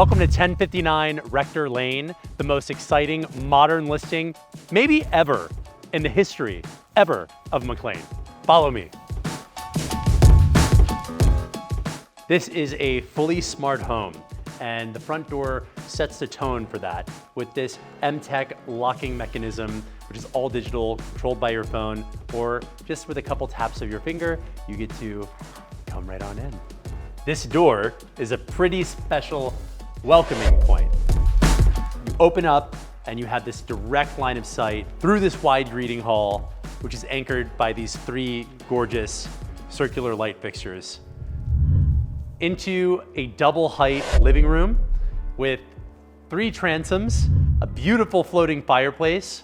Welcome to 1059 Rector Lane, the most exciting modern listing, maybe ever in the history, ever, of McLean. Follow me. This is a fully smart home, and the front door sets the tone for that with this M-Tech locking mechanism, which is all digital, controlled by your phone, or just with a couple taps of your finger, you get to come right on in. This door is a pretty special welcoming point. You open up and you have this direct line of sight through this wide reading hall, which is anchored by these three gorgeous circular light fixtures, into a double height living room with three transoms, a beautiful floating fireplace,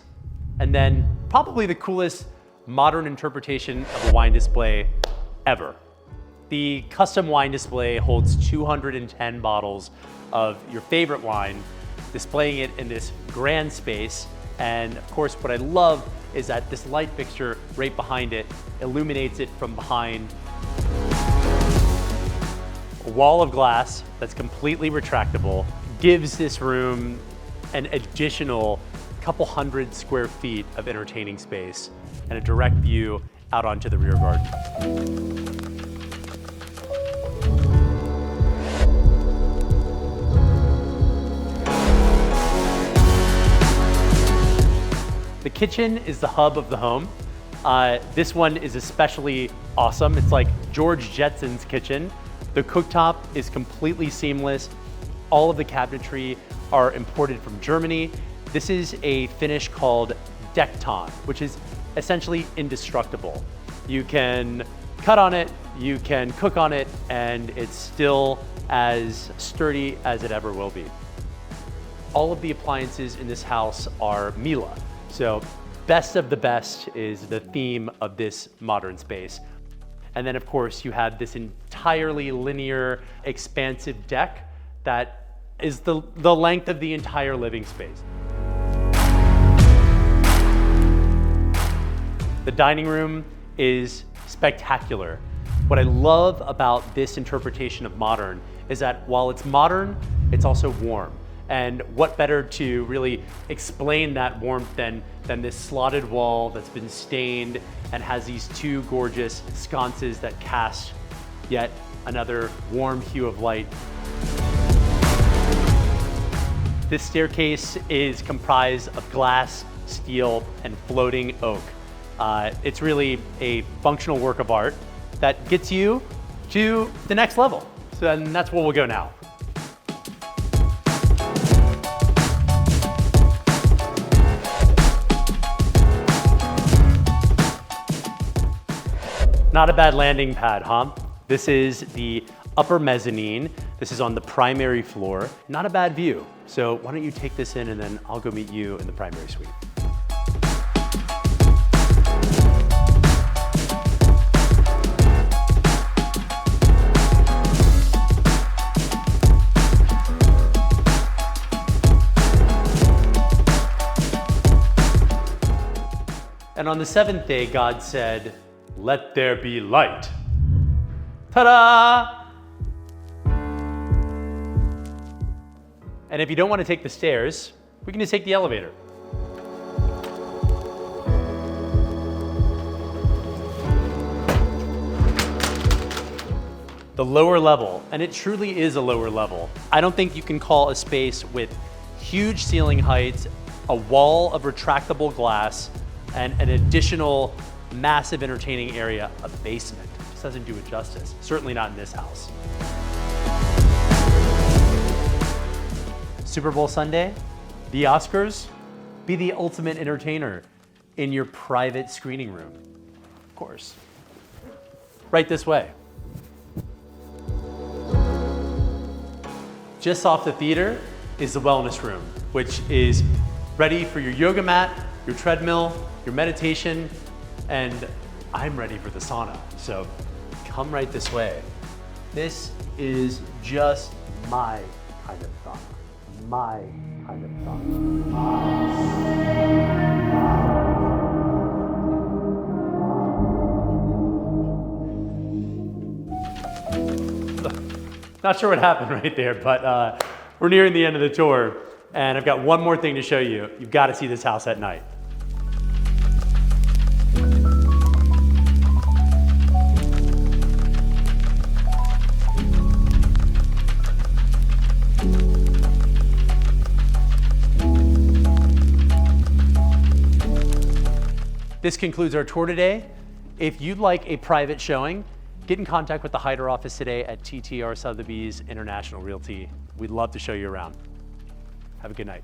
and then probably the coolest modern interpretation of a wine display ever. The custom wine display holds 210 bottles of your favorite wine, displaying it in this grand space. And of course, what I love is that this light fixture right behind it illuminates it from behind. A wall of glass that's completely retractable gives this room an additional couple hundred square feet of entertaining space and a direct view out onto the rear garden. The kitchen is the hub of the home. This one is especially awesome. It's like George Jetson's kitchen. The cooktop is completely seamless. All of the cabinetry are imported from Germany. This is a finish called Dekton, which is essentially indestructible. You can cut on it, you can cook on it, and it's still as sturdy as it ever will be. All of the appliances in this house are Miele. So best of the best is the theme of this modern space. And then of course you have this entirely linear, expansive deck that is the length of the entire living space. The dining room is spectacular. What I love about this interpretation of modern is that while it's modern, it's also warm. And what better to really explain that warmth than this slotted wall that's been stained and has these two gorgeous sconces that cast yet another warm hue of light. This staircase is comprised of glass, steel, and floating oak. It's really a functional work of art that gets you to the next level. So then that's where we'll go now. Not a bad landing pad, huh? This is the upper mezzanine. This is on the primary floor. Not a bad view. So why don't you take this in and then I'll go meet you in the primary suite. And on the seventh day, God said, "Let there be light." Ta-da! And if you don't want to take the stairs, we can just take the elevator. The lower level, and it truly is a lower level. I don't think you can call a space with huge ceiling heights, a wall of retractable glass, and an additional massive entertaining area, a basement. This doesn't do it justice. Certainly not in this house. Super Bowl Sunday, the Oscars, be the ultimate entertainer in your private screening room. Of course. Right this way. Just off the theater is the wellness room, which is ready for your yoga mat, your treadmill, your meditation, and I'm ready for the sauna. So come right this way. This is just my kind of sauna. My kind of sauna. Not sure what happened right there, but We're nearing the end of the tour, and I've got one more thing to show you. You've got to see this house at night. This concludes our tour today. If you'd like a private showing, get in contact with the Heider office today at TTR Sotheby's International Realty. We'd love to show you around. Have a good night.